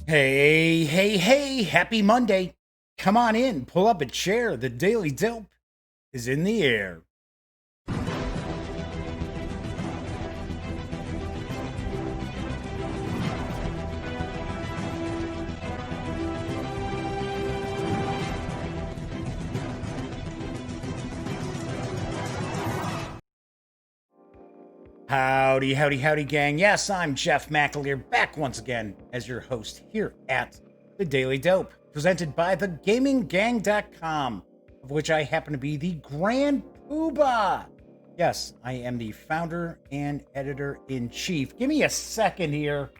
Hey, hey, hey, happy Monday. Come on in, pull up a chair. The Daily Dope is in the air. Howdy, howdy, howdy, gang. Yes, I'm Jeff McAleer, back once again as your host here at The Daily Dope, presented by thegaminggang.com, of which I happen to be the Grand Poobah. Yes, I am the founder and editor-in-chief. Give me a second here.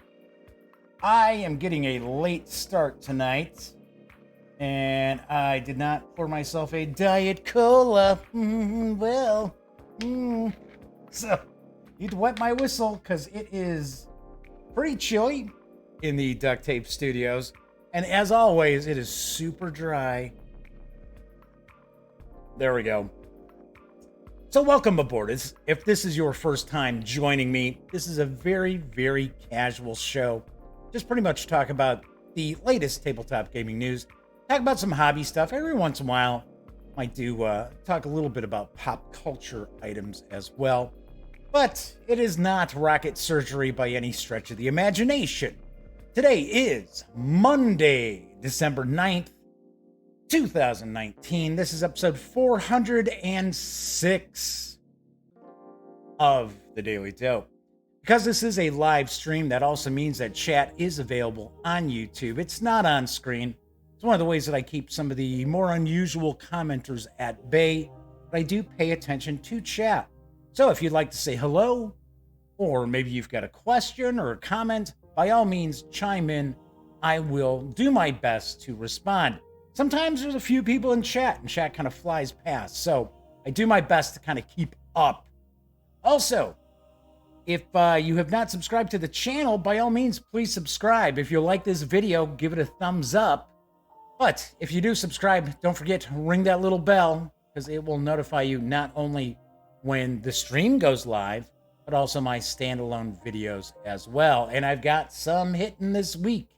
I am getting a late start tonight, and I did not pour myself a Diet Cola. So need to wet my whistle because it is pretty chilly in the duct tape studios. And as always, it is super dry. There we go. So welcome aboard. If this is your first time joining me, this is a very, very casual show. Just pretty much talk about the latest tabletop gaming news. Talk about some hobby stuff. Every once in a while, might do talk a little bit about pop culture items as well. But it is not rocket surgery by any stretch of the imagination. Today is Monday, December 9th, 2019. This is episode 406 of The Daily Dope. Because this is a live stream, that also means that chat is available on YouTube. It's not on screen. It's one of the ways that I keep some of the more unusual commenters at bay, but I do pay attention to chat. So if you'd like to say hello, or maybe you've got a question or a comment, by all means, chime in. I will do my best to respond. Sometimes there's a few people in chat, and chat kind of flies past. So I do my best to kind of keep up. Also, if you have not subscribed to the channel, by all means, please subscribe. If you like this video, give it a thumbs up. But if you do subscribe, don't forget to ring that little bell, because it will notify you not only when the stream goes live, but also my standalone videos as well. And I've got some hitting this week.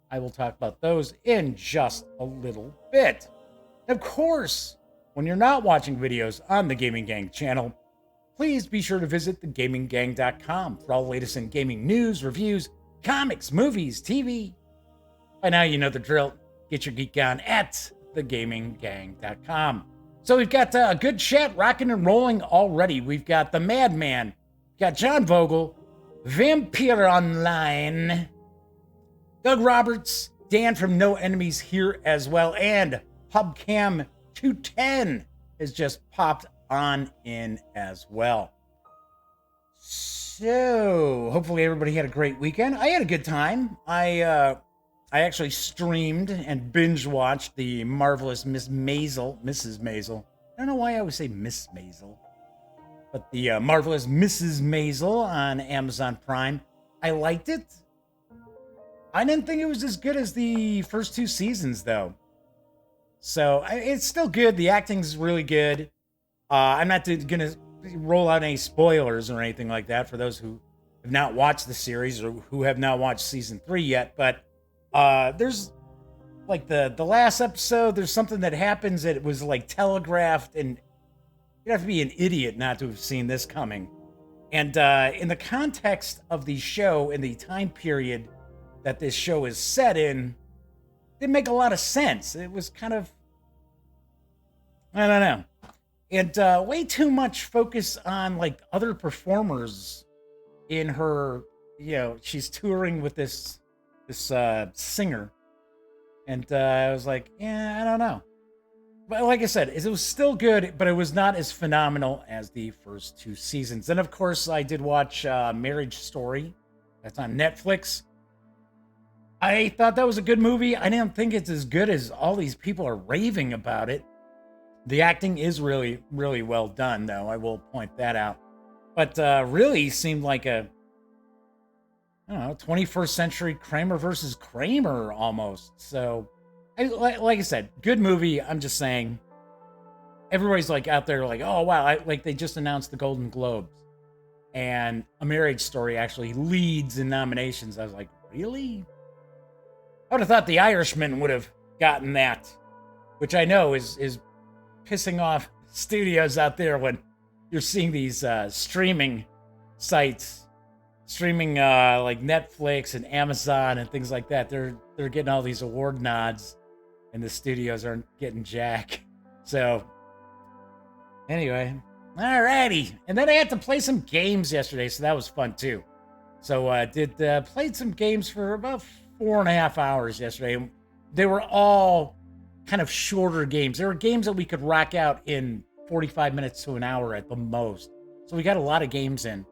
I will talk about those in just a little bit. Of course, when you're not watching videos on the Gaming Gang channel, please be sure to visit thegaminggang.com for all the latest in gaming news, reviews, comics, movies, TV. By now, you know the drill. Get your geek on at thegaminggang.com. So we've got a good chat rocking and rolling already. We've got the Madman, got John Vogel, Vampire Online, Doug Roberts, Dan from No Enemies here as well, and Hubcam 210 has just popped on in as well. So hopefully everybody had a great weekend. I had a good time. I actually streamed and binge watched the marvelous Mrs. Maisel. I don't know why I always say Miss Maisel, but the marvelous Mrs. Maisel on Amazon Prime. I liked it. I didn't think it was as good as the first two seasons, though. So it's still good. The acting's really good. I'm not going to roll out any spoilers or anything like that for those who have not watched the series or who have not watched season 3 yet, but there's like the last episode, there's something that happens that was like telegraphed, and you'd have to be an idiot not to have seen this coming. And in the context of the show and the time period that this show is set in, it didn't make a lot of sense. It was kind of, I don't know. And way too much focus on like other performers in her, she's touring with this singer. And I was like, yeah, I don't know. But like I said, it was still good, but it was not as phenomenal as the first two seasons. And of course, I did watch Marriage Story. That's on Netflix. I thought that was a good movie. I didn't think it's as good as all these people are raving about it. The acting is really, really well done, though. I will point that out. But really seemed like a, I don't know, 21st century Kramer versus Kramer almost. So, like I said, good movie. I'm just saying, everybody's like out there like, oh, wow. Like they just announced the Golden Globes. And A Marriage Story actually leads in nominations. I was like, really? I would have thought the Irishman would have gotten that, which I know is pissing off studios out there when you're seeing these streaming sites, streaming like Netflix and Amazon and things like that. They're getting all these award nods, and the studios aren't getting jack. So anyway, alrighty. And then I had to play some games yesterday, so that was fun too. So played some games for about 4.5 hours yesterday. They were all kind of shorter games. There were games that we could rock out in 45 minutes to an hour at the most. So we got a lot of games in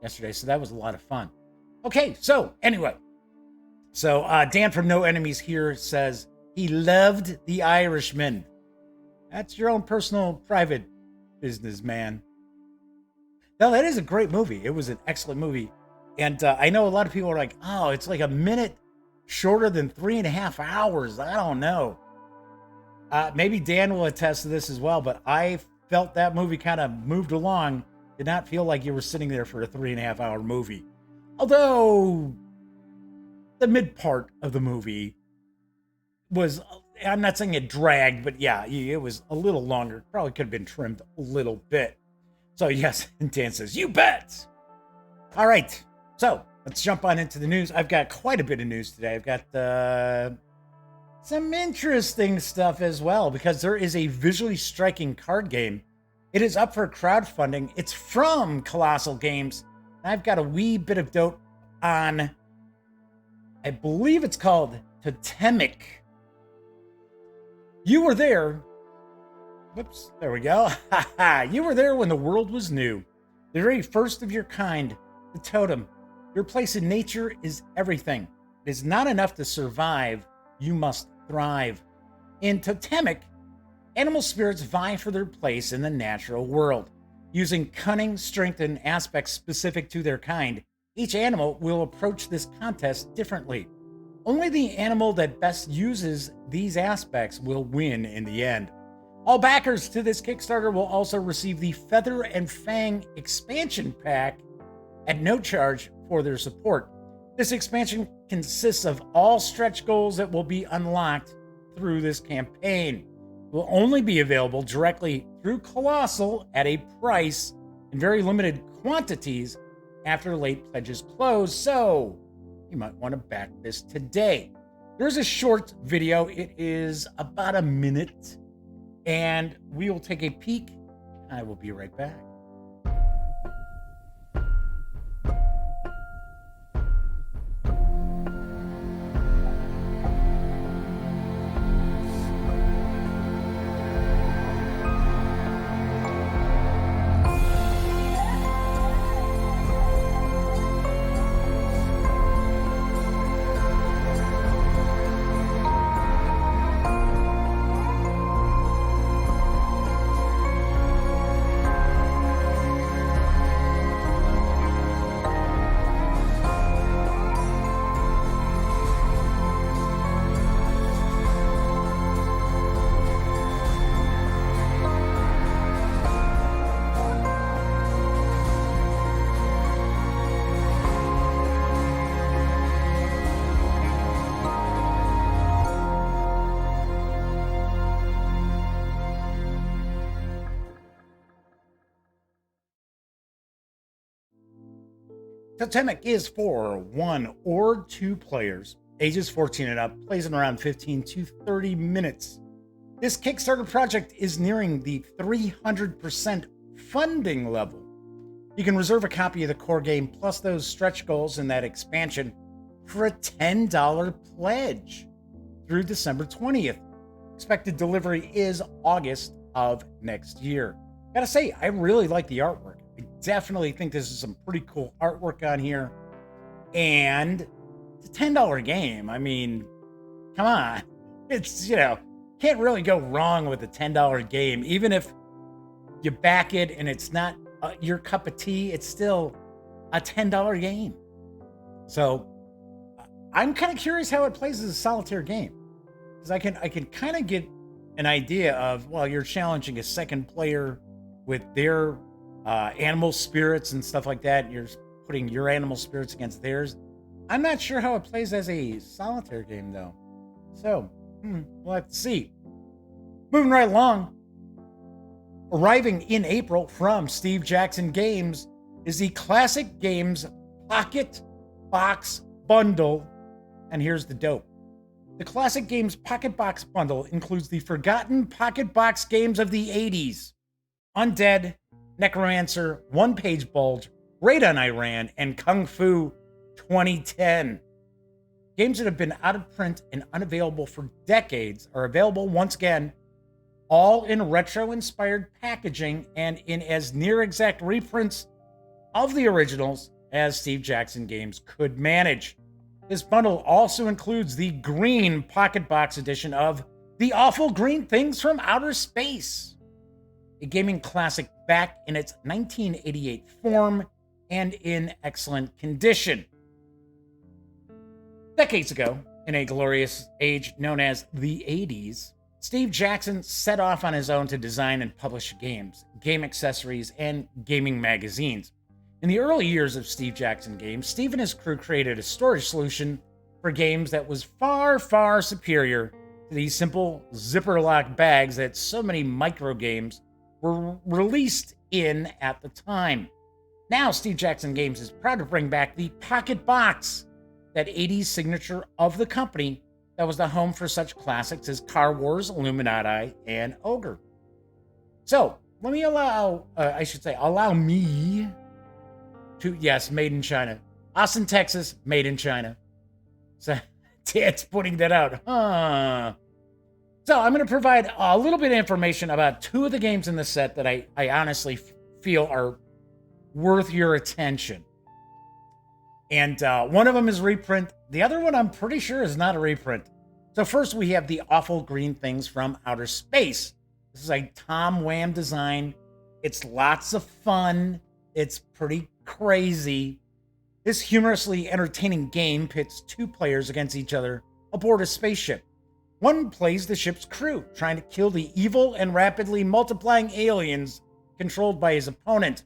yesterday, so that was a lot of fun. Okay, so anyway. So Dan from No Enemies here says he loved The Irishman. That's your own personal private business, man. No, that is a great movie. It was an excellent movie. And I know a lot of people are like, oh, it's like a minute shorter than 3.5 hours. I don't know. Maybe Dan will attest to this as well, but I felt that movie kind of moved along. Did not feel like you were sitting there for a 3.5 hour movie. Although the mid part of the movie was, I'm not saying it dragged, but yeah, it was a little longer. Probably could have been trimmed a little bit. So yes, and Dan says, you bet. All right, so let's jump on into the news. I've got quite a bit of news today. I've got some interesting stuff as well, because there is a visually striking card game. It is up for crowdfunding. It's from Kolossal Games. I've got a wee bit of dope on, I believe it's called Totemic. You were there. Whoops, there we go. You were there when the world was new. The very first of your kind, the totem. Your place in nature is everything. It is not enough to survive. You must thrive. In Totemic, animal spirits vie for their place in the natural world. Using cunning, strength, and aspects specific to their kind, each animal will approach this contest differently. Only the animal that best uses these aspects will win in the end. All backers to this Kickstarter will also receive the Feather and Fang expansion pack at no charge for their support. This expansion consists of all stretch goals that will be unlocked through this campaign. It will only be available directly through Kolossal at a price in very limited quantities after late pledges close, so you might want to back this today. There's a short video. It is about a minute, and we will take a peek. I will be right back. Totemic is for 1 or 2 players, ages 14 and up, plays in around 15 to 30 minutes. This Kickstarter project is nearing the 300% funding level. You can reserve a copy of the core game plus those stretch goals in that expansion for a $10 pledge through December 20th. Expected delivery is August of next year. Gotta say, I really like the artwork. I definitely think this is some pretty cool artwork on here. And it's a $10 game. I mean, come on. It's, can't really go wrong with a $10 game. Even if you back it and it's not your cup of tea, it's still a $10 game. So I'm kind of curious how it plays as a solitaire game. Because I can kind of get an idea of, well, you're challenging a second player with their animal spirits and stuff like that. You're putting your animal spirits against theirs. I'm not sure how it plays as a solitaire game, though. So, we'll have to see. Moving right along. Arriving in April from Steve Jackson Games is the Classic Games Pocket Box Bundle. And here's the dope. The Classic Games Pocket Box Bundle includes the forgotten pocket box games of the 80s. Undead, Necromancer, One Page Bulge, Raid on Iran, and Kung Fu 2010. Games that have been out of print and unavailable for decades are available once again, all in retro-inspired packaging and in as near exact reprints of the originals as Steve Jackson Games could manage. This bundle also includes the green pocket box edition of The Awful Green Things from Outer Space, a gaming classic back in its 1988 form and in excellent condition. Decades ago, in a glorious age known as the 80s, Steve Jackson set off on his own to design and publish games, game accessories, and gaming magazines. In the early years of Steve Jackson Games, Steve and his crew created a storage solution for games that was far, far superior to these simple zipper lock bags that so many micro games were released in at the time. Now, Steve Jackson Games is proud to bring back the Pocket Box, that 80s signature of the company that was the home for such classics as Car Wars, Illuminati, and Ogre. So, allow me to, yes, made in China. Austin, Texas, made in China. So, Dad's putting that out. So, I'm going to provide a little bit of information about two of the games in the set that I honestly feel are worth your attention. And one of them is reprint. The other one I'm pretty sure is not a reprint. So first we have The Awful Green Things from Outer Space. This is a Tom Wham design. It's lots of fun. It's pretty crazy. This humorously entertaining game pits two players against each other aboard a spaceship. One plays the ship's crew, trying to kill the evil and rapidly multiplying aliens controlled by his opponent.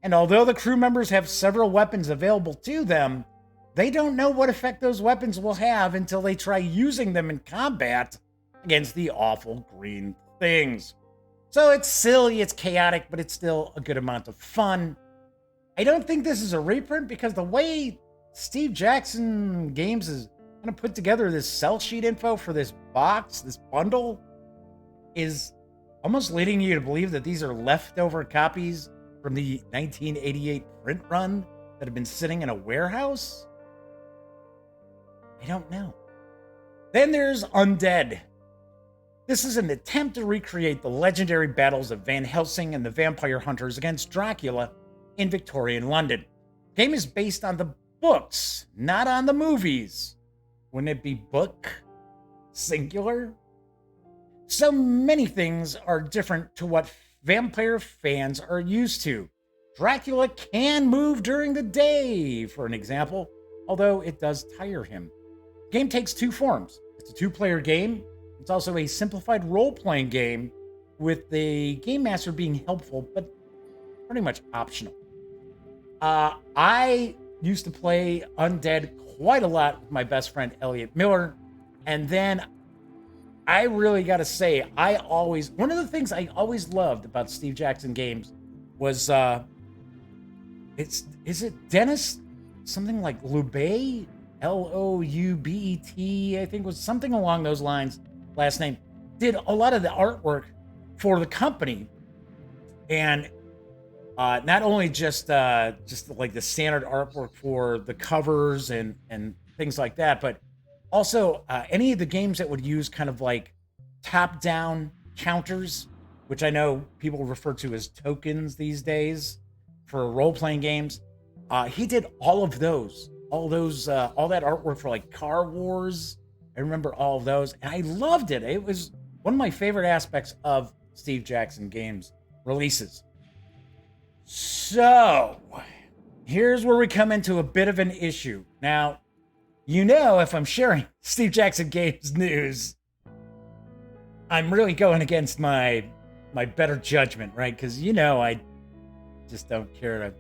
And although the crew members have several weapons available to them, they don't know what effect those weapons will have until they try using them in combat against the awful green things. So it's silly, it's chaotic, but it's still a good amount of fun. I don't think this is a reprint because the way Steve Jackson Games is going to put together this sell sheet info for this box, this bundle, is almost leading you to believe that these are leftover copies from the 1988 print run that have been sitting in a warehouse? I don't know. Then there's Undead. This is an attempt to recreate the legendary battles of Van Helsing and the vampire hunters against Dracula in Victorian London. The game is based on the books, not on the movies. Wouldn't it be book? Singular? So many things are different to what vampire fans are used to. Dracula can move during the day, for an example, although it does tire him. The game takes two forms. It's a two-player game. It's also a simplified role-playing game with the game master being helpful, but pretty much optional. I used to play Undead quite a lot with my best friend, Elliot Miller, and then I really got to say, one of the things I always loved about Steve Jackson Games was, is it Dennis, something like Loubet? Loubet, I think was something along those lines, last name, did a lot of the artwork for the company. And not only just like the standard artwork for the covers and things like that, but also any of the games that would use kind of like top-down counters, which I know people refer to as tokens these days for role-playing games. He did all that artwork for like Car Wars. I remember all of those, and I loved it. It was one of my favorite aspects of Steve Jackson Games releases. So, here's where we come into a bit of an issue. Now, if I'm sharing Steve Jackson Games news, I'm really going against my better judgment, right? Because I just don't care to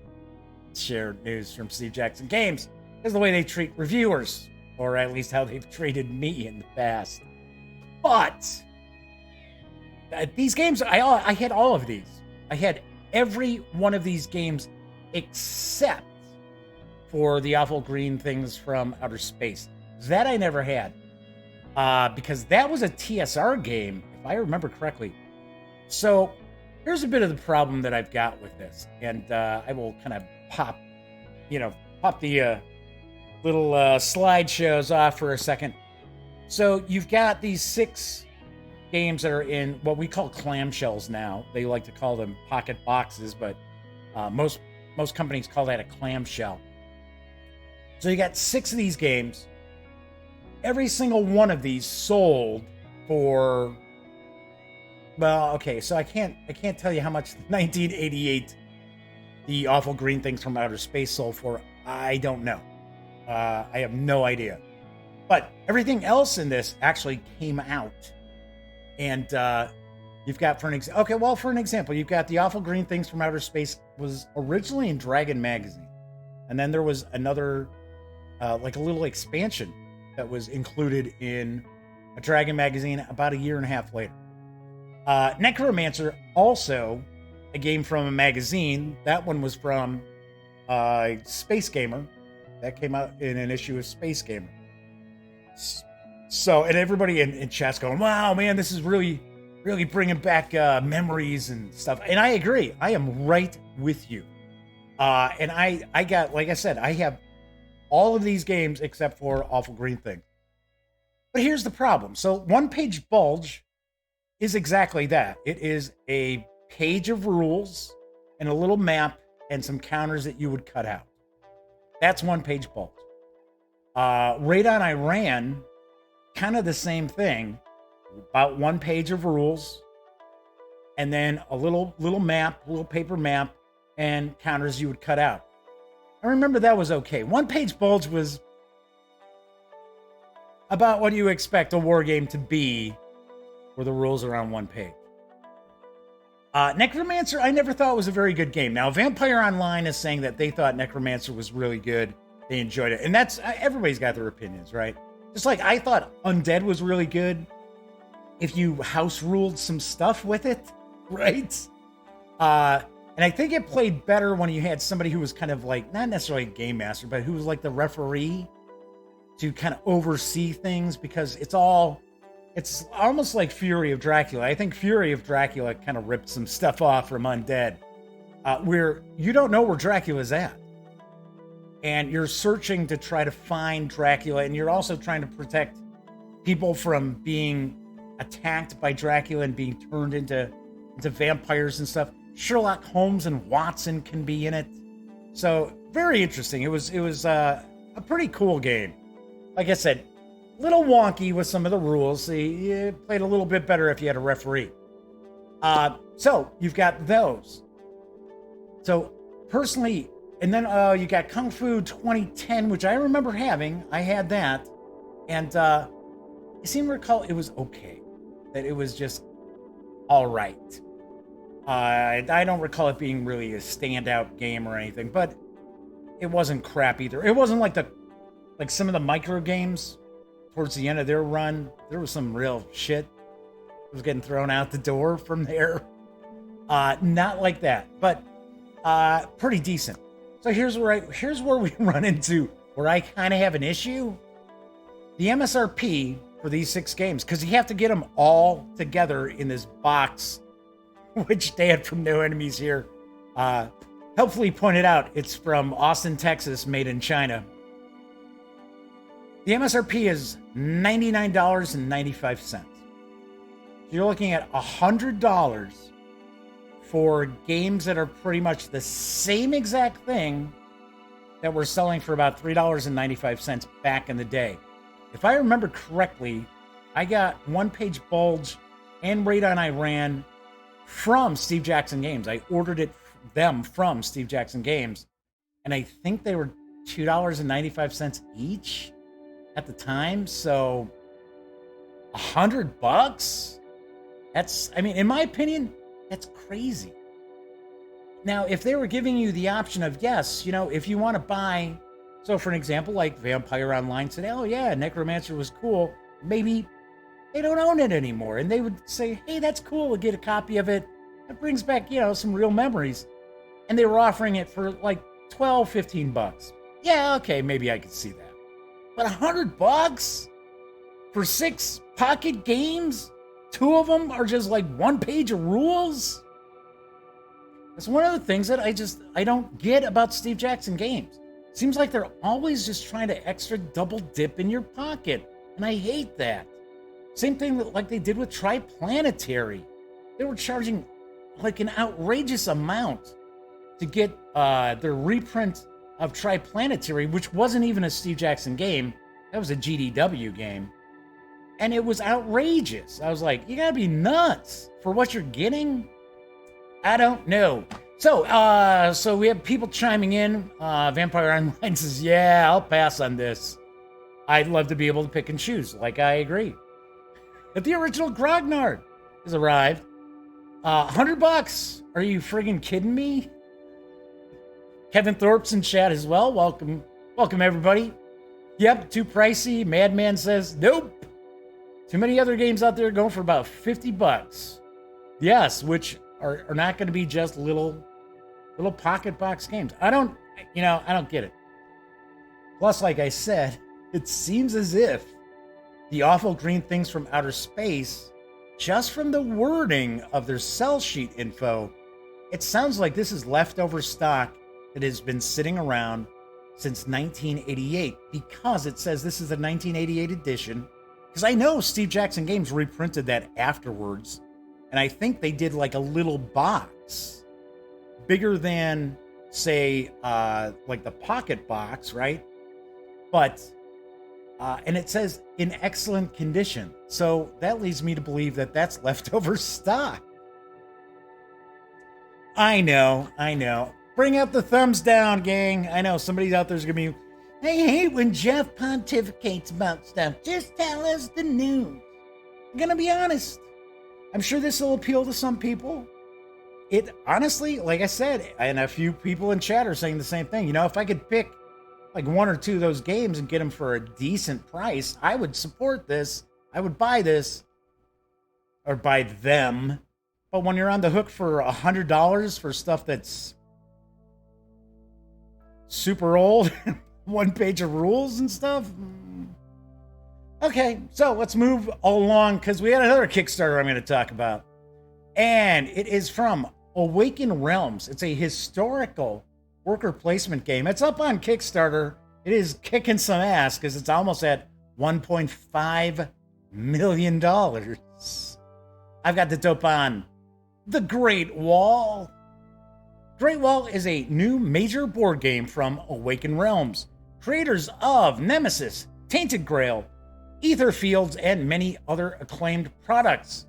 share news from Steve Jackson Games because the way they treat reviewers. or at least how they've treated me in the past. But these games, I had all of these. I had every one of these games except for the awful green things from outer space. That I never had. Because that was a TSR game, if I remember correctly. So here's a bit of the problem that I've got with this. And I will kind of pop the little slideshows off for a second. So you've got these 6 games that are in what we call clamshells now. They like to call them pocket boxes, but most companies call that a clamshell. So you got 6 of these games. Every single one of these sold for, well, okay, so I can't tell you how much 1988 the awful green things from outer space sold for. I don't know. I have no idea. But everything else in this actually came out. And you've got, for an example, you've got the awful green things from outer space was originally in Dragon magazine. And then there was another, like a little expansion that was included in a Dragon magazine about a year and a half later. Necromancer, also a game from a magazine. That one was from Space Gamer. That came out in an issue of Space Gamer. So, and everybody in chat's going, wow, man, this is really, really bringing back memories and stuff. And I agree. I am right with you. And I got, like I said, I have all of these games except for Awful Green Thing. But here's the problem. So One Page Bulge is exactly that. It is a page of rules and a little map and some counters that you would cut out. That's One Page Bulge. Raid on Iran, kind of the same thing. About 1 page of rules and then a little map, little paper map, and counters you would cut out. I remember that was okay. One Page Bulge was about what you expect a war game to be, where the rules are on 1 page. Necromancer, I never thought was a very good game. Now, Vampire Online is saying that they thought Necromancer was really good. They enjoyed it. And that's, everybody's got their opinions, right? Just like I thought Undead was really good if you house ruled some stuff with it, right? And I think it played better when you had somebody who was kind of like, not necessarily a game master, but who was like the referee to kind of oversee things, because it's almost like Fury of Dracula. I think Fury of Dracula kind of ripped some stuff off from Undead, where you don't know where Dracula's at. And you're searching to try to find Dracula, and you're also trying to protect people from being attacked by Dracula and being turned into vampires and stuff. Sherlock Holmes and Watson can be in it. So very interesting. It was a pretty cool game. Like I said, a little wonky with some of the rules. You played a little bit better if you had a referee. So you've got those. So personally, and then you got Kung Fu 2010, which I remember having. I had that. And I seem to recall it was okay. That it was just all right. I don't recall it being really a standout game or anything, but it wasn't crap either. It wasn't like some of the micro games towards the end of their run. There was some real shit that was getting thrown out the door from there. Not like that, but pretty decent. So here's where we run into where I kind of have an issue. The MSRP for these 6 games, because you have to get them all together in this box, which Dan from No Enemies here helpfully pointed out. It's from Austin, Texas, made in China. The MSRP is $99.95. You're looking at $100 for games that are pretty much the same exact thing that we're selling for about $3.95 back in the day. If I remember correctly, I got One Page Bulge and Raid on Iran from Steve Jackson Games. I ordered them from Steve Jackson Games, and I think they were $2.95 each at the time. So $100? That's, I mean, in my opinion, that's crazy. Now, if they were giving you the option of, yes, if you want to buy So for an example, like Vampire Online said, oh yeah, Necromancer was cool. Maybe they don't own it anymore. And they would say, hey, that's cool. We'll get a copy of it. It brings back, some real memories. And they were offering it for like 12, 15 bucks. Yeah, okay, maybe I could see that. But $100 for 6 pocket games? 2 of them are just like 1 page of rules? That's one of the things that I don't get about Steve Jackson Games. Seems like they're always just trying to extra double dip in your pocket. And I hate that. Same thing like they did with Triplanetary. They were charging like an outrageous amount to get their reprint of Triplanetary, which wasn't even a Steve Jackson game. That was a GDW game. And it was outrageous. I was like, you gotta be nuts for what you're getting? I don't know. So we have people chiming in. Vampire Online says, yeah, I'll pass on this. I'd love to be able to pick and choose. Like, I agree. But the original Grognard has arrived. $100. Are you friggin' kidding me? Kevin Thorpe's in chat as well. Welcome everybody. Yep, too pricey. Madman says, nope. Too many other games out there going for about $50. Yes, which are not going to be just little pocket box games. I don't get it. Plus, like I said, it seems as if the awful green things from outer space, just from the wording of their sell sheet info, it sounds like this is leftover stock that has been sitting around since 1988, because it says this is a 1988 edition. Because I know Steve Jackson Games reprinted that afterwards, and I think they did like a little box, bigger than, say, like the pocket box, right? But, and it says in excellent condition. So that leads me to believe that that's leftover stock. I know. Bring up the thumbs down, gang. I know somebody's out there's going to be, I hate when Jeff pontificates about stuff. Just tell us the news. I'm going to be honest. I'm sure this will appeal to some people. It honestly, like I said, and a few people in chat are saying the same thing. If I could pick like 1 or 2 of those games and get them for a decent price, I would support this. I would buy this. Or buy them. But when you're on the hook for $100 for stuff that's super old, 1 page of rules and stuff. Okay, so let's move along because we had another Kickstarter I'm going to talk about. And it is from Awaken Realms. It's a historical worker placement game. It's up on Kickstarter. It is kicking some ass because it's almost at $1.5 million. I've got the dope on The Great Wall. Great Wall is a new major board game from Awaken Realms, creators of Nemesis, Tainted Grail, Etherfields, and many other acclaimed products.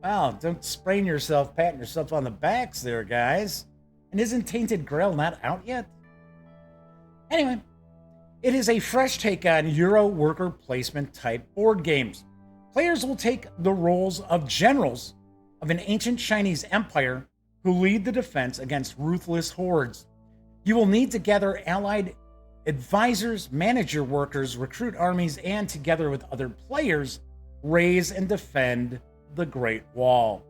Wow, don't sprain yourself patting yourself on the backs there, guys. And isn't Tainted Grail not out yet? Anyway, it is a fresh take on Euro worker placement type board games. Players will take the roles of generals of an ancient Chinese empire who lead the defense against ruthless hordes. You will need to gather allied advisors, manage your workers, recruit armies, and together with other players, raise and defend the Great Wall.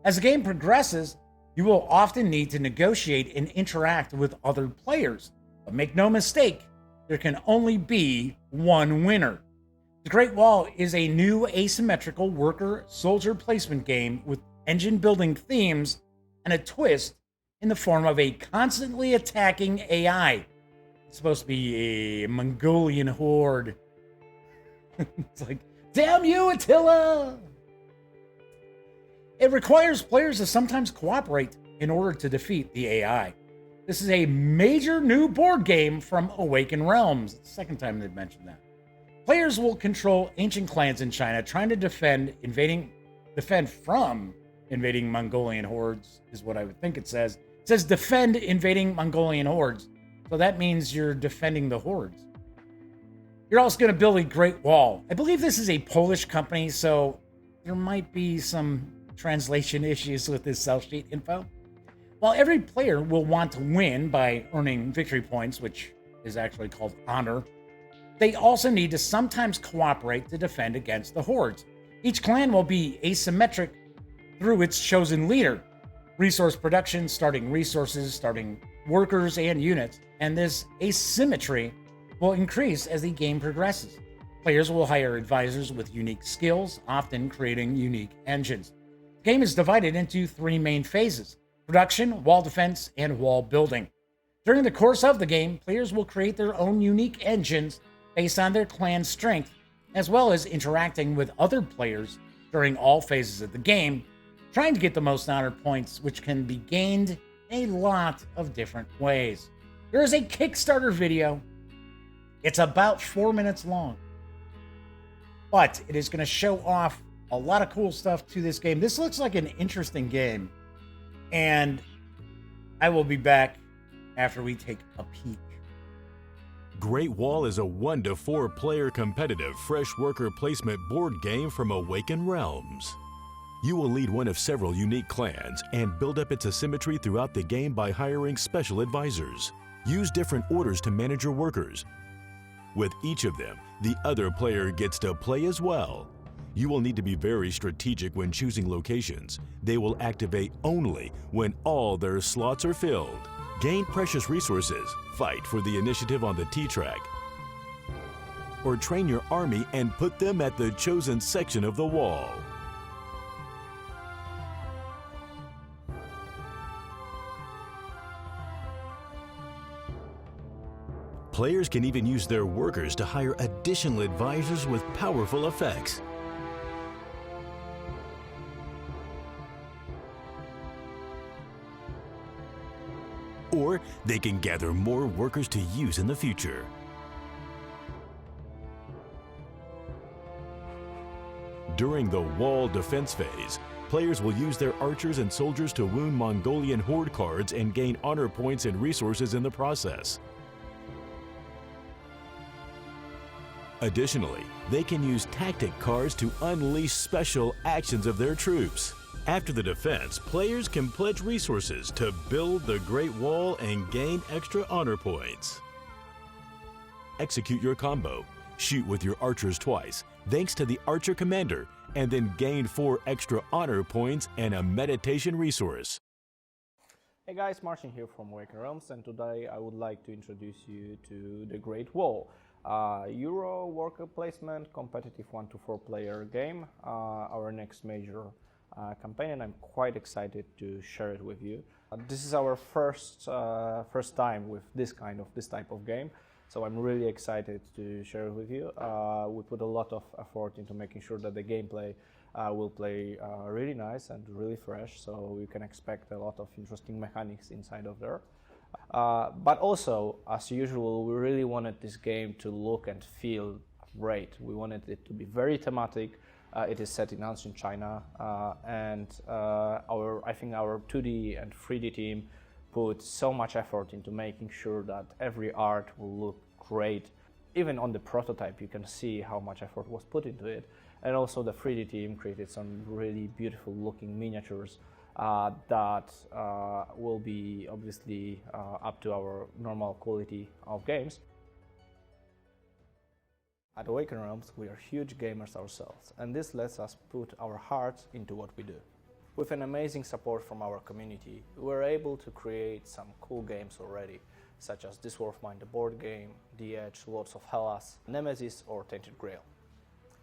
As the game progresses, you will often need to negotiate and interact with other players. But make no mistake, there can only be one winner. The Great Wall is a new asymmetrical worker-soldier placement game with engine-building themes and a twist in the form of a constantly attacking AI. It's supposed to be a Mongolian horde. It's like, damn you, Attila! It requires players to sometimes cooperate in order to defeat the AI. This is a major new board game from Awaken Realms. It's the second time they've mentioned that. Players will control ancient clans in China trying to defend from invading Mongolian hordes, is what I would think it says. It says defend invading Mongolian hordes. So that means you're defending the hordes. You're also going to build a great wall. I believe this is a Polish company, so there might be some translation issues with this sell sheet info. While every player will want to win by earning victory points, which is actually called honor. They also need to sometimes cooperate to defend against the hordes. Each clan will be asymmetric through its chosen leader. Resource production, starting resources, starting workers and units, and this asymmetry will increase as the game progresses. Players will hire advisors with unique skills, often creating unique engines. The game is divided into 3 main phases: production, wall defense, and wall building. During the course of the game, players will create their own unique engines based on their clan's strength, as well as interacting with other players during all phases of the game, trying to get the most honor points, which can be gained a lot of different ways. There is a Kickstarter video. It's about 4 minutes long, but it is going to show off a lot of cool stuff to this game. This looks like an interesting game, and I will be back after we take a peek. Great Wall is a 1 to 4 player competitive fresh worker placement board game from Awaken Realms. You will lead one of several unique clans and build up its asymmetry throughout the game by hiring special advisors. Use different orders to manage your workers. With each of them, the other player gets to play as well. You will need to be very strategic when choosing locations. They will activate only when all their slots are filled. Gain precious resources, fight for the initiative on the T-track, or train your army and put them at the chosen section of the wall. Players can even use their workers to hire additional advisors with powerful effects. Or they can gather more workers to use in the future. During the wall defense phase, players will use their archers and soldiers to wound Mongolian horde cards and gain honor points and resources in the process. Additionally, they can use tactic cards to unleash special actions of their troops. After the defense, players can pledge resources to build the Great Wall and gain extra honor points. Execute your combo, shoot with your archers twice, thanks to the Archer Commander, and then gain 4 extra honor points and a meditation resource. Hey guys, Martin here from Awaken Realms, and today I would like to introduce you to the Great Wall. Euro worker placement, competitive 1 to 4 player game, our next major campaign, and I'm quite excited to share it with you. This is our first time with this type of game, so I'm really excited to share it with you. We put a lot of effort into making sure that the gameplay will play really nice and really fresh, so you can expect a lot of interesting mechanics inside of there. But also, as usual, we really wanted this game to look and feel great. We wanted it to be very thematic. It is set in ancient China, and I think our 2D and 3D team put so much effort into making sure that every art will look great. Even on the prototype, you can see how much effort was put into it. And also the 3D team created some really beautiful looking miniatures that will be obviously up to our normal quality of games. At Awaken Realms, we are huge gamers ourselves, and this lets us put our hearts into what we do. With an amazing support from our community, we were able to create some cool games already, such as This War of Mine the board game, The Edge, Lords of Hellas, Nemesis or Tainted Grail.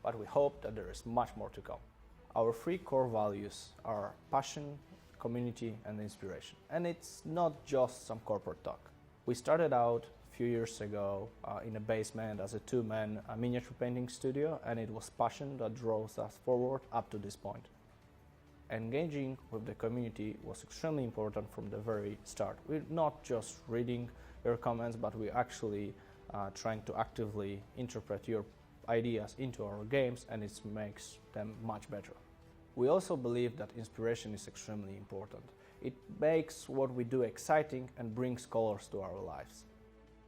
But we hope that there is much more to come. Our 3 core values are passion, community and inspiration. And it's not just some corporate talk. We started out a few years ago in a basement as a 2-man miniature painting studio, and it was passion that drove us forward up to this point. Engaging with the community was extremely important from the very start. We're not just reading your comments, but we're actually trying to actively interpret your ideas into our games, and it makes them much better. We also believe that inspiration is extremely important. It makes what we do exciting and brings colors to our lives.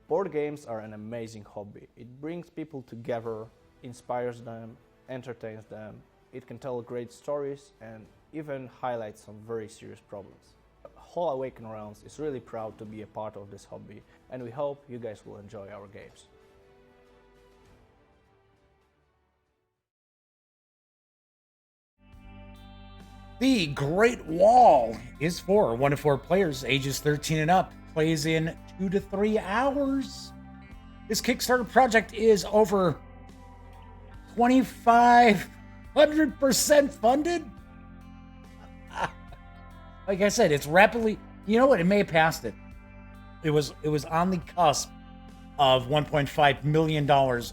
Board games are an amazing hobby. It brings people together, inspires them, entertains them. It can tell great stories and even highlight some very serious problems. whole Awaken Realms is really proud to be a part of this hobby, and we hope you guys will enjoy our games. The Great Wall is for 1 to 4 players, ages 13 and up, plays in 2 to 3 hours. This Kickstarter project is over 2,500% funded. Like I said, it's rapidly, you know what, it may have passed it. It was on the cusp of $1.5 million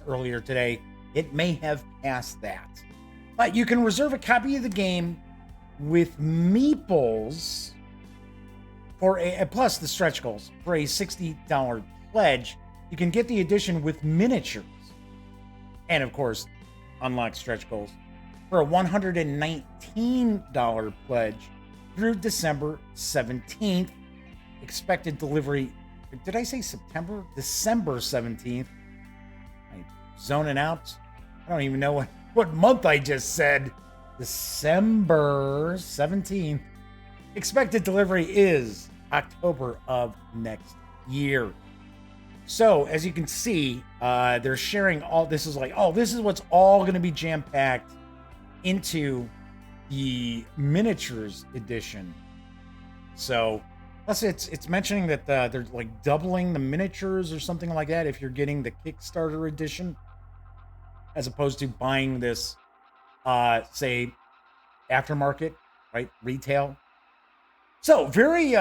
earlier today. It may have passed that. But you can reserve a copy of the game with meeples for plus the stretch goals for a $60 pledge. You can get the edition with miniatures and of course unlock stretch goals for a $119 pledge through December 17th. Expected delivery, did I say September? December 17th. I'm zoning out. I don't even know what month I just said. December 17th. Expected delivery is October of next year. So, as you can see, they're sharing all, this is like, oh, this is what's all going to be jam-packed into the miniatures edition. So, plus it's mentioning that they're like doubling the miniatures or something like that if you're getting the Kickstarter edition, as opposed to buying this, say, aftermarket, right? Retail. So very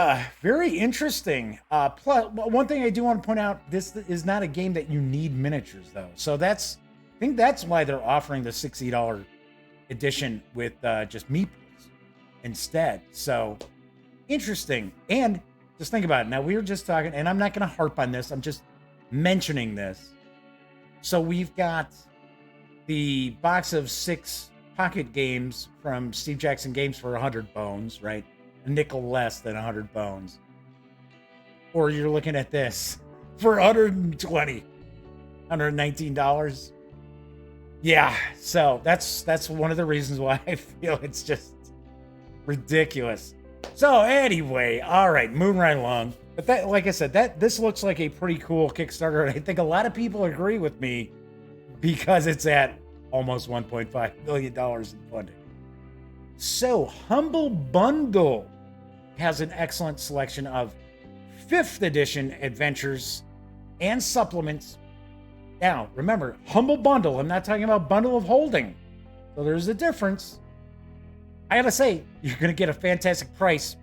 interesting. Plus, one thing I do want to point out: this is not a game that you need miniatures, though. So I think that's why they're offering the $60 edition with just meeples instead. So interesting. And just think about it. Now we were just talking, and I'm not going to harp on this. I'm just mentioning this. So we've got the box of 6 pocket games from Steve Jackson Games for 100 bones, right? A nickel less than 100 bones. Or you're looking at this for $120, $119. Yeah, so that's one of the reasons why I feel it's just ridiculous. So anyway, all right, moving right along. But that, like I said, this looks like a pretty cool Kickstarter, and I think a lot of people agree with me because it's at almost $1.5 million in funding. So Humble Bundle has an excellent selection of 5th edition adventures and supplements. Now, remember, Humble Bundle, I'm not talking about bundle of holding. So there's a difference. I gotta say, you're gonna get a fantastic price.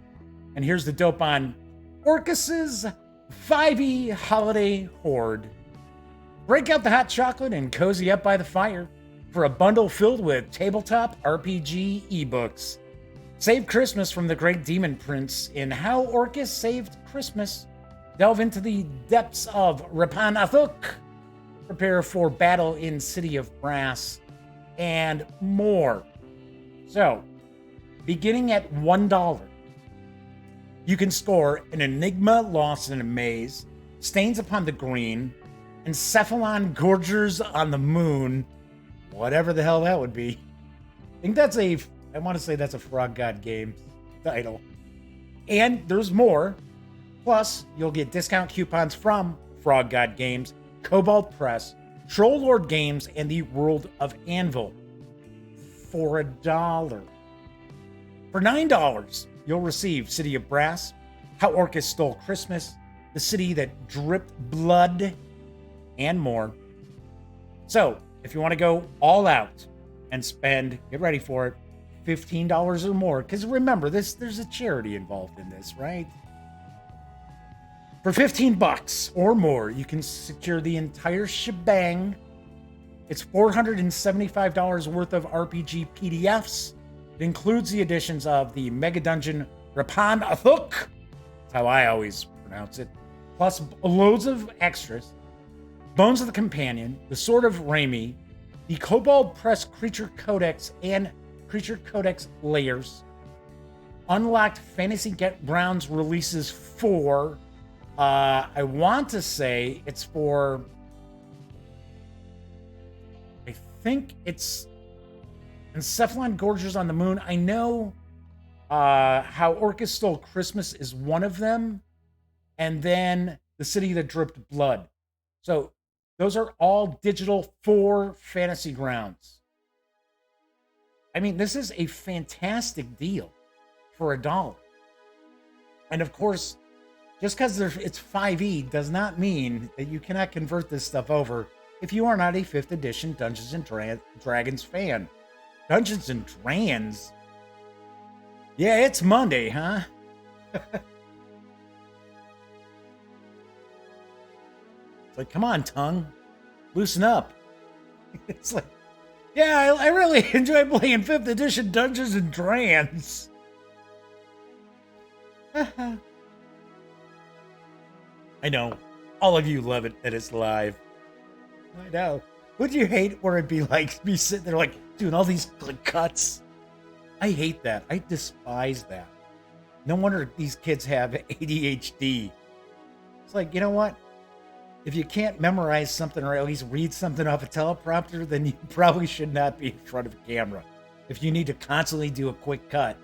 And here's the dope on Orcus's 5e Holiday Hoard. Break out the hot chocolate and cozy up by the fire for a bundle filled with tabletop RPG ebooks. Save Christmas from the Great Demon Prince in How Orcus Saved Christmas. Delve into the depths of Rapan Athuk. Prepare for battle in City of Brass. And more. So, beginning at $1, you can score an Enigma Lost in a Maze, Stains Upon the Green, and Cephalon Gorgers on the Moon. Whatever the hell that would be. I think that's I want to say that's a Frog God Games title. And there's more. Plus, you'll get discount coupons from Frog God Games, Kobold Press, Troll Lord Games, and the World of Anvil for $1. For $9, you'll receive City of Brass, How Orcus Stole Christmas, The City That Dripped Blood, and more. So, if you want to go all out and spend, get ready for it, $15 or more, because remember, there's a charity involved in this, right? For $15 or more, you can secure the entire shebang. It's $475 worth of RPG PDFs. It includes the editions of the Mega Dungeon Rapan Athuk, that's how I always pronounce it, plus loads of extras. Bones of the Companion, the Sword of Raimi, the Kobold Press Creature Codex and Creature Codex layers, unlocked Fantasy Grounds releases for, I want to say it's for, I think it's Encephalon Gorgers on the Moon. I know How Orcus Stole Christmas is one of them, and then The City That Dripped Blood. So those are all digital for Fantasy Grounds. I mean, this is a fantastic deal for $1. And of course, just because it's 5e does not mean that you cannot convert this stuff over if you are not a 5th edition Dungeons and Dragons fan. Dungeons and Dragons? Yeah, it's Monday, huh? It's like, come on, tongue. Loosen up. It's like, yeah, I really enjoy playing 5th edition Dungeons and Dragons. I know. All of you love it that it's live. I know. Would you hate where it'd be like me sitting there like doing all these cuts? I hate that. I despise that. No wonder these kids have ADHD. It's like, you know what? If you can't memorize something or at least read something off a teleprompter, then you probably should not be in front of a camera. If you need to constantly do a quick cut.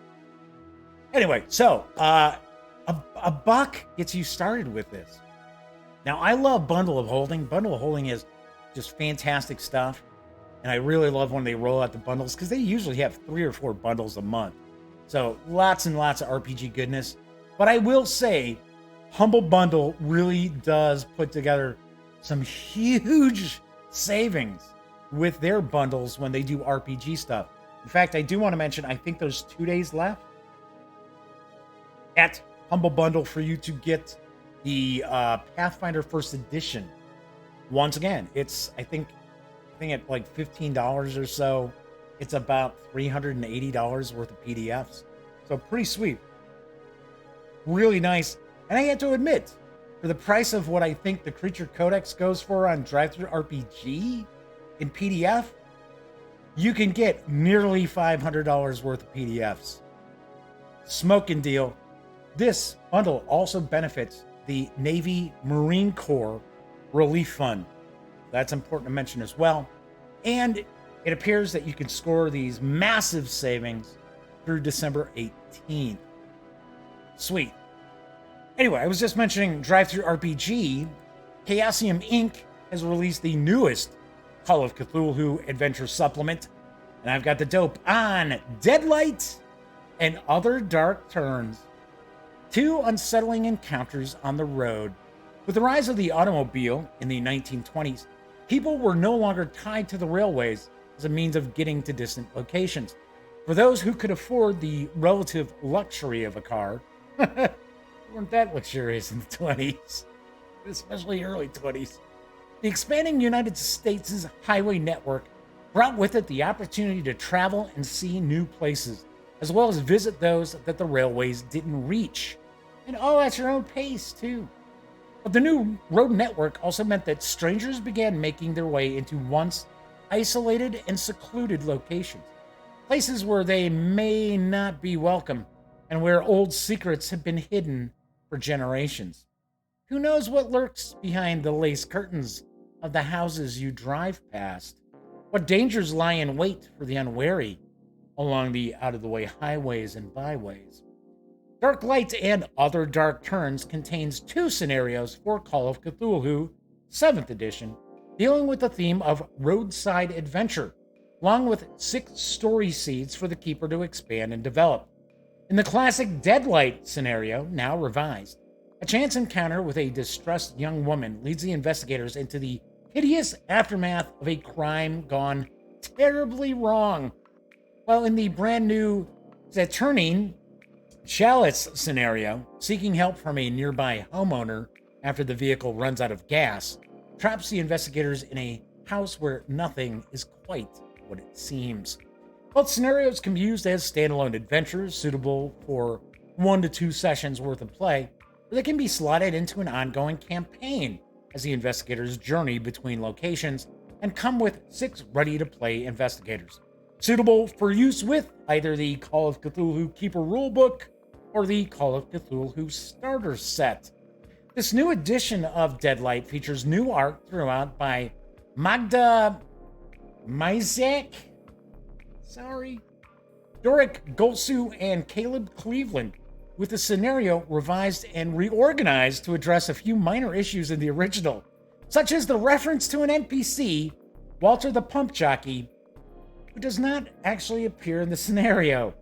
Anyway, so a buck gets you started with this. Now, I love Bundle of Holding. Bundle of Holding is just fantastic stuff. And I really love when they roll out the bundles because they usually have 3 or 4 bundles a month. So lots and lots of RPG goodness. But I will say, Humble Bundle really does put together some huge savings with their bundles when they do RPG stuff. In fact, I do want to mention, I think there's 2 days left at Humble Bundle for you to get the Pathfinder First Edition. Once again, it's I think at like $15 or so. It's about $380 worth of PDFs. So pretty sweet. Really nice. And I have to admit, for the price of what I think the Creature Codex goes for on Drive-Thru RPG in PDF, you can get nearly $500 worth of PDFs. Smoking deal. This bundle also benefits the Navy Marine Corps Relief Fund. That's important to mention as well. And it appears that you can score these massive savings through December 18th. Sweet. Anyway, I was just mentioning Drive-Thru RPG. Chaosium Inc. has released the newest Call of Cthulhu Adventure Supplement. And I've got the dope on Deadlight and Other Dark Turns. 2 unsettling encounters on the road. With the rise of the automobile in the 1920s, people were no longer tied to the railways as a means of getting to distant locations. For those who could afford the relative luxury of a car, weren't that luxurious in the 20s, especially early 20s. The expanding United States' highway network brought with it the opportunity to travel and see new places, as well as visit those that the railways didn't reach. And all at your own pace, too. But the new road network also meant that strangers began making their way into once isolated and secluded locations, places where they may not be welcome and where old secrets have been hidden for generations. Who knows what lurks behind the lace curtains of the houses you drive past? What dangers lie in wait for the unwary along the out-of-the-way highways and byways? Dark Light and Other Dark Turns contains 2 scenarios for Call of Cthulhu 7th edition, dealing with the theme of roadside adventure, along with 6 story seeds for the keeper to expand and develop. In the classic Deadlight scenario, now revised, a chance encounter with a distressed young woman leads the investigators into the hideous aftermath of a crime gone terribly wrong. While in the brand new Saturning Chalice scenario, seeking help from a nearby homeowner after the vehicle runs out of gas traps the investigators in a house where nothing is quite what it seems. Both scenarios can be used as standalone adventures suitable for 1 to 2 sessions worth of play, or they can be slotted into an ongoing campaign as the investigators journey between locations and come with 6 ready-to-play investigators, suitable for use with either the Call of Cthulhu Keeper Rulebook or the Call of Cthulhu Starter Set. This new edition of Deadlight features new art throughout by Magda Mizek. Sorry. Doric Golsu and Caleb Cleveland, with the scenario revised and reorganized to address a few minor issues in the original, such as the reference to an NPC, Walter the Pump Jockey, who does not actually appear in the scenario.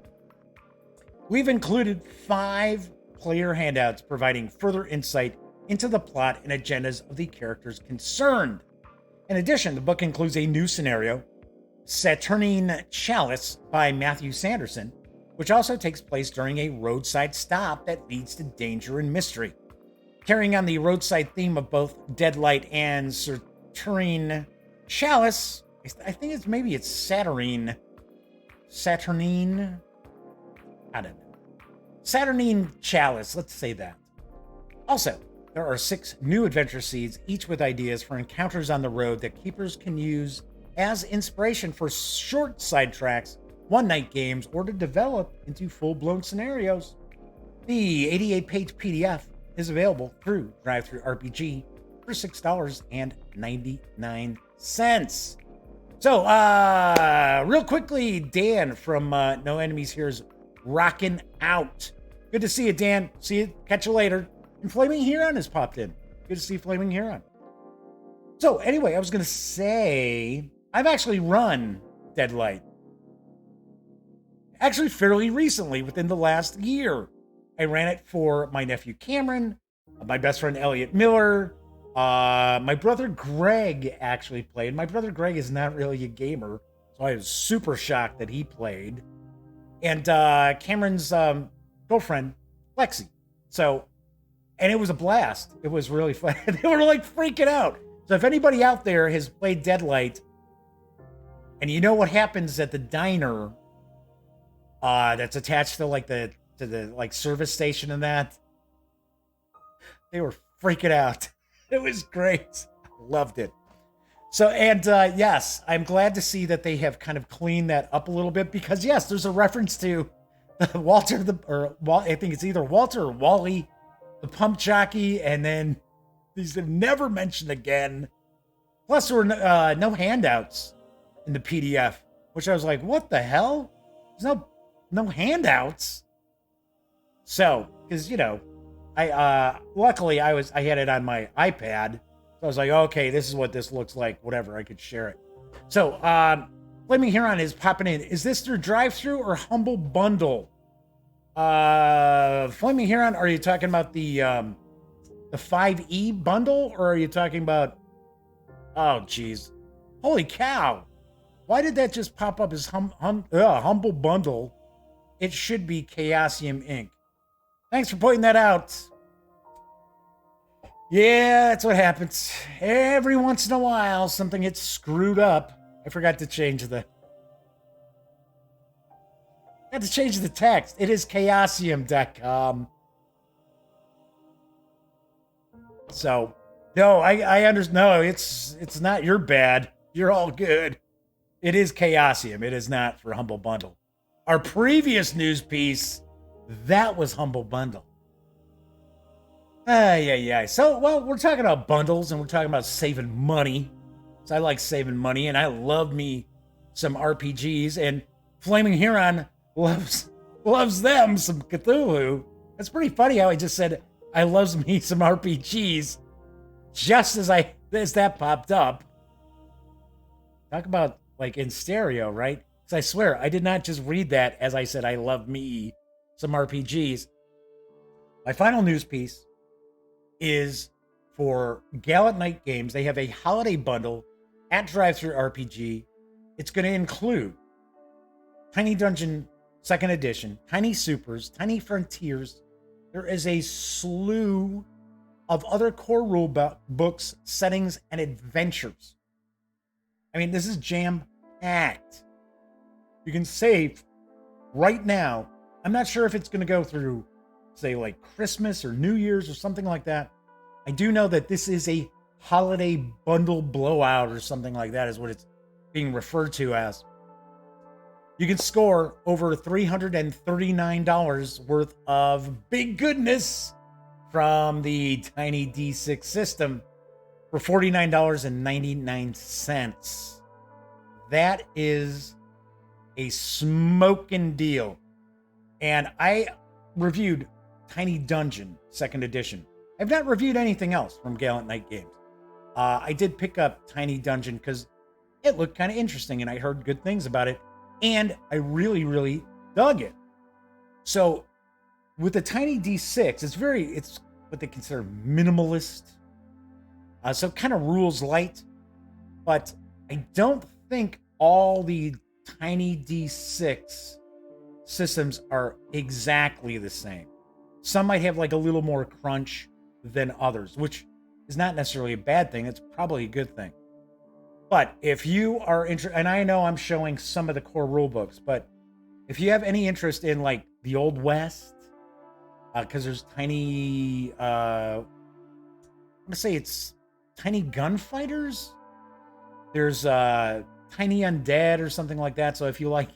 We've included 5 player handouts providing further insight into the plot and agendas of the characters concerned. In addition, the book includes a new scenario, Saturnine Chalice by Matthew Sanderson, which also takes place during a roadside stop that leads to danger and mystery. Carrying on the roadside theme of both Deadlight and Saturnine Chalice, I think it's Saturnine. I don't know. Saturnine Chalice, let's say that. Also, there are 6 new adventure seeds, each with ideas for encounters on the road that keepers can use as inspiration for short side tracks, one-night games, or to develop into full-blown scenarios. The 88-page PDF is available through DriveThruRPG for $6.99. So, real quickly, Dan from No Enemies here is rocking out. Good to see you, Dan. See you. Catch you later. And Flaming Huron has popped in. Good to see Flaming Huron. So, anyway, I was going to say, I've actually run Deadlight. Actually, fairly recently, within the last year. I ran it for my nephew Cameron, my best friend Elliot Miller, my brother Greg actually played. My brother Greg is not really a gamer, so I was super shocked that he played. And Cameron's girlfriend, Lexi. So, and it was a blast. It was really fun. They were like freaking out. So if anybody out there has played Deadlight, and you know what happens at the diner that's attached to the service station and that, they were freaking out. It was great. I loved it. So, and yes, I'm glad to see that they have kind of cleaned that up a little bit, because yes, there's a reference to Walter I think it's either Walter or Wally, the pump jockey, and then these are never mentioned again. Plus, there were no handouts in the PDF, which I was like, what the hell? There's no handouts. So, because I luckily I had it on my iPad, so I was like, okay, this is what this looks like. Whatever, I could share it. So, Flaming Huron is popping in. Is this through drive-through or Humble Bundle? Flaming Huron, are you talking about the 5E bundle, or are you talking about? Oh, geez, holy cow! Why did that just pop up as Humble Bundle? It should be Chaosium Inc. Thanks for pointing that out. Yeah, that's what happens. Every once in a while, something gets screwed up. I forgot to change the text. It is chaosium.com. So, no, I understand. No, it's not your bad. You're all good. It is Chaosium. It is not for Humble Bundle. Our previous news piece, that was Humble Bundle. Yeah. So, well, we're talking about bundles and we're talking about saving money. So I like saving money, and I love me some RPGs, and Flaming Huron loves them some Cthulhu. That's pretty funny how I just said I loves me some RPGs just as that popped up. Talk about like in stereo, right? Because I swear I did not just read that as I said I love me some RPGs. My final news piece is for Gallant Knight Games. They have a holiday bundle at DriveThruRPG. It's going to include Tiny Dungeon 2nd Edition, Tiny Supers, Tiny Frontiers. There is a slew of other core rule books, settings, and adventures. I mean, this is jam-packed. You can save right now. I'm not sure if it's going to go through, say, like Christmas or New Year's or something like that. I do know that this is a holiday bundle blowout or something like that is what it's being referred to as. You can score over $339 worth of big goodness from the Tiny D6 system for $49.99. That is a smoking deal. And I reviewed Tiny Dungeon 2nd edition. I've not reviewed anything else from Gallant Knight Games. I did pick up Tiny Dungeon because it looked kind of interesting and I heard good things about it. And I really, really dug it. So with the Tiny D6, it's what they consider minimalist. So kind of rules light. But I don't think all the Tiny D6 systems are exactly the same. Some might have like a little more crunch than others, which is not necessarily a bad thing. It's probably a good thing. But if you are interested, and I know I'm showing some of the core rule books, but if you have any interest in like the Old West, because there's tiny, I'm gonna say it's tiny gunfighters. There's tiny undead or something like that. So if you like,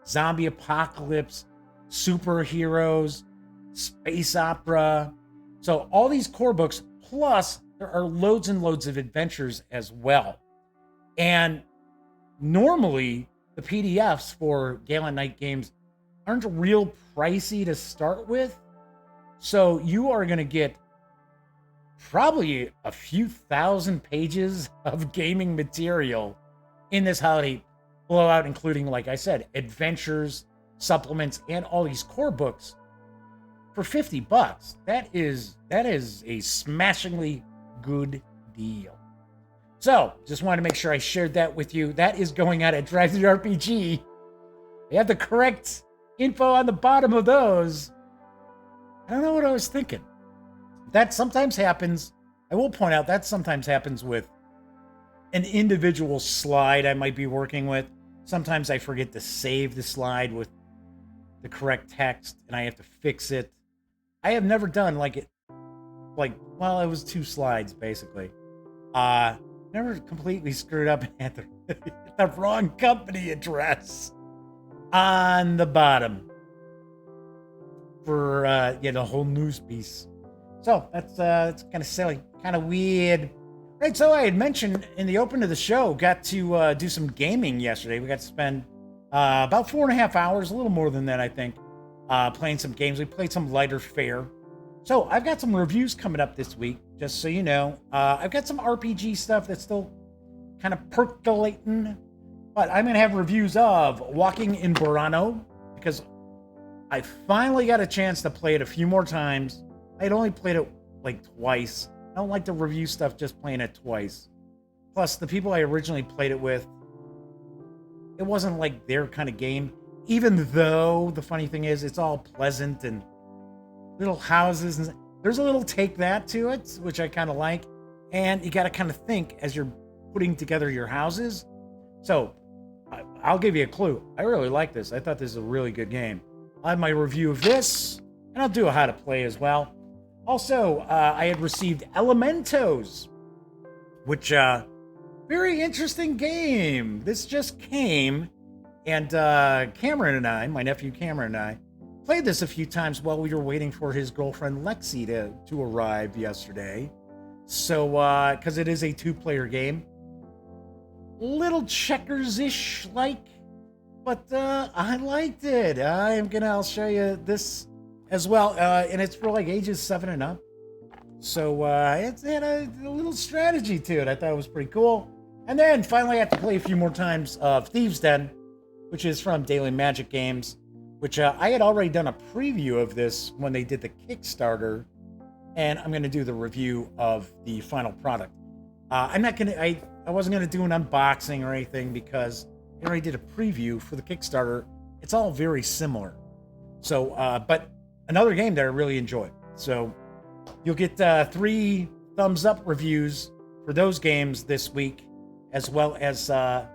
zombie apocalypse, superheroes, space opera, so all these core books, plus there are loads and loads of adventures as well. And normally the PDFs for Gallant Knight Games aren't real pricey to start with. So you are going to get probably a few thousand pages of gaming material in this holiday blowout, including, like I said, adventures, supplements, and all these core books for $50. That is a smashingly good deal. So, just wanted to make sure I shared that with you. That is going out at Drive Through RPG. They have the correct info on the bottom of those. I don't know what I was thinking. That sometimes happens. I will point out that sometimes happens with an individual slide I might be working with. Sometimes I forget to save the slide with the correct text and I have to fix it. I have never done it was 2 slides basically. Never completely screwed up and had the wrong company address on the bottom for the whole news piece. So that's kind of silly, kind of weird. Right, so I had mentioned in the open of the show, got to do some gaming yesterday. We got to spend about 4.5 hours, a little more than that, I think, playing some games. We played some lighter fare. So I've got some reviews coming up this week, just so you know. I've got some RPG stuff that's still kind of percolating, but I'm going to have reviews of Walking in Burano, because I finally got a chance to play it a few more times. I had only played it twice. I don't like to review stuff just playing it twice. Plus, the people I originally played it with, it wasn't like their kind of game, even though the funny thing is it's all pleasant and little houses, and there's a little take that to it, which I kind of like. And you got to kind of think as you're putting together your houses. So I'll give you a clue. I really like this. I thought this is a really good game. I'll have my review of this, and I'll do a how to play as well. Also, I had received Elementos, which very interesting game. This just came, and Cameron and I, my nephew Cameron and I, played this a few times while we were waiting for his girlfriend Lexi to arrive yesterday. So, because it is a 2-player game, little checkers-ish but I liked it. I'll show you this as well, and it's for ages 7 and up. So it had a little strategy to it. I thought it was pretty cool. And then finally, I have to play a few more times of Thieves' Den, which is from Daily Magic Games, which I had already done a preview of this when they did the Kickstarter, and I'm going to do the review of the final product. I wasn't going to do an unboxing or anything because I already did a preview for the Kickstarter. It's all very similar. So, but another game that I really enjoyed. So you'll get 3 thumbs up reviews for those games this week, as well as I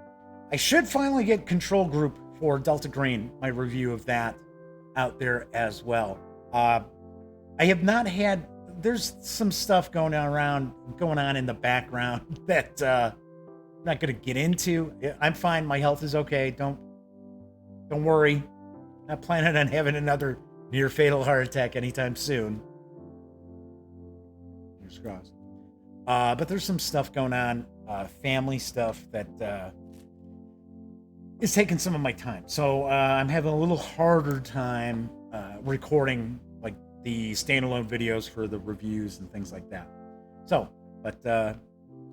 should finally get Control Group for Delta Green, my review of that out there as well. I have not had, there's some stuff going on in the background that I'm not going to get into. I'm fine. My health is okay. Don't worry. Not planning on having another near fatal heart attack anytime soon. Fingers crossed. But there's some stuff going on, family stuff that is taking some of my time. So I'm having a little harder time recording like the standalone videos for the reviews and things like that. So, but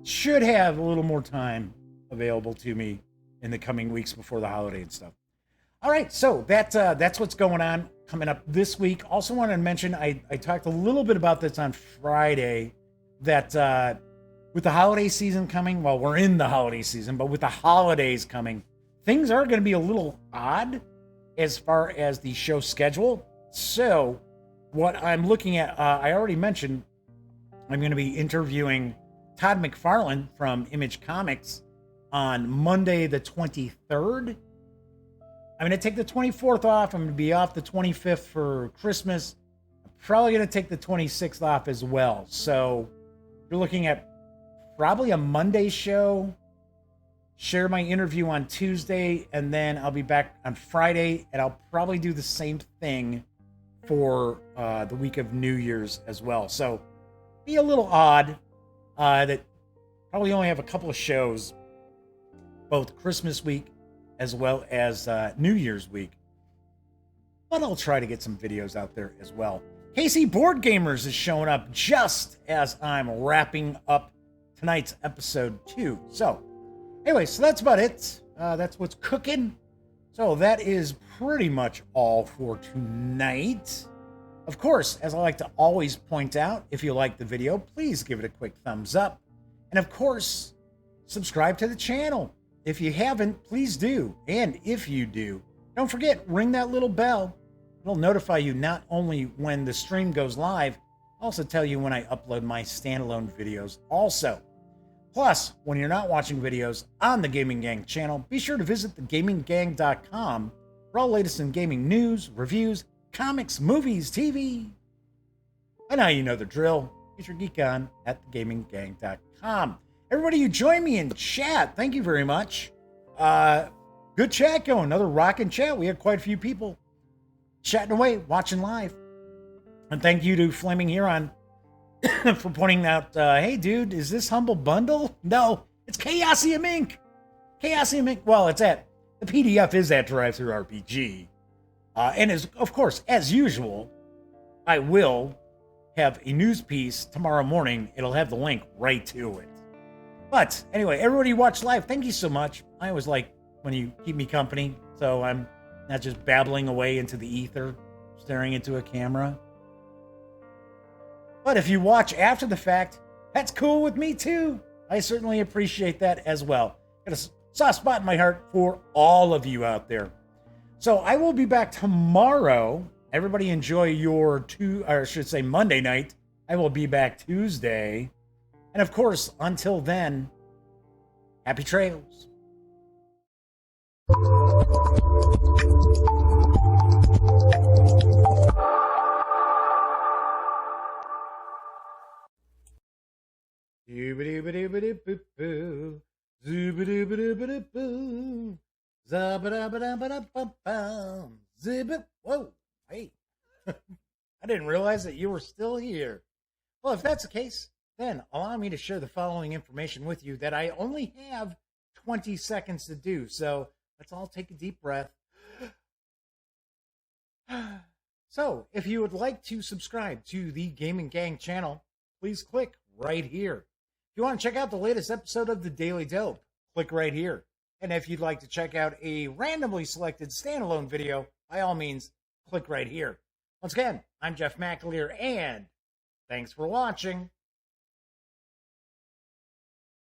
should have a little more time available to me in the coming weeks before the holiday and stuff. All right, so that's what's going on coming up this week. Also wanted to mention, I talked a little bit about this on Friday, that with the holiday season coming, well, we're in the holiday season, but with the holidays coming, things are going to be a little odd as far as the show schedule. So what I'm looking at, I already mentioned, I'm going to be interviewing Todd McFarlane from Image Comics on Monday the 23rd. I'm going to take the 24th off. I'm going to be off the 25th for Christmas. I'm probably going to take the 26th off as well. So you're looking at probably a Monday show, share my interview on Tuesday, and then I'll be back on Friday, and I'll probably do the same thing for the week of New Year's as well. So be a little odd that probably only have a couple of shows, both Christmas week as well as New Year's week. But I'll try to get some videos out there as well. KC Board Gamers is showing up just as I'm wrapping up tonight's episode 2. So, anyway, so that's about it. That's what's cooking. So that is pretty much all for tonight. Of course, as I like to always point out, if you like the video, please give it a quick thumbs up. And of course, subscribe to the channel. If you haven't, please do. And if you do, don't forget, ring that little bell. It'll notify you not only when the stream goes live, also tell you when I upload my standalone videos also. Plus, when you're not watching videos on the Gaming Gang channel, be sure to visit thegaminggang.com for all latest in gaming news, reviews, comics, movies, TV. And now you know the drill. Get your geek on at thegaminggang.com. Everybody who joined me in chat, thank you very much. Good chat going. Another rockin' chat. We had quite a few people chatting away, watching live. And thank you to Flaming Huron for pointing out, hey, dude, is this Humble Bundle? No, it's Chaosium Inc. Chaosium Inc. Well, it's at, the PDF is at Drive-Thru RPG. And as, of course, as usual, I will have a news piece tomorrow morning. It'll have the link right to it. But anyway, everybody who watched live, thank you so much. I always like when you keep me company, so I'm not just babbling away into the ether, staring into a camera. But if you watch after the fact, that's cool with me too. I certainly appreciate that as well. Got a soft spot in my heart for all of you out there. So I will be back tomorrow. Everybody enjoy your Monday night. I will be back Tuesday. And of course, until then, happy trails. Zoobadoo-badoo-badoo-boo-boo. Zoobadoo-badoo-badoo-boo. Zabba-dabba-dabba-dabba-bum. Zibba. Whoa, hey. I didn't realize that you were still here. Well, if that's the case, then allow me to share the following information with you that I only have 20 seconds to do. So let's all take a deep breath. So if you would like to subscribe to the Gaming Gang channel, please click right here. If you want to check out the latest episode of the Daily Dope, click right here. And if you'd like to check out a randomly selected standalone video, by all means, click right here. Once again, I'm Jeff McAleer, and thanks for watching.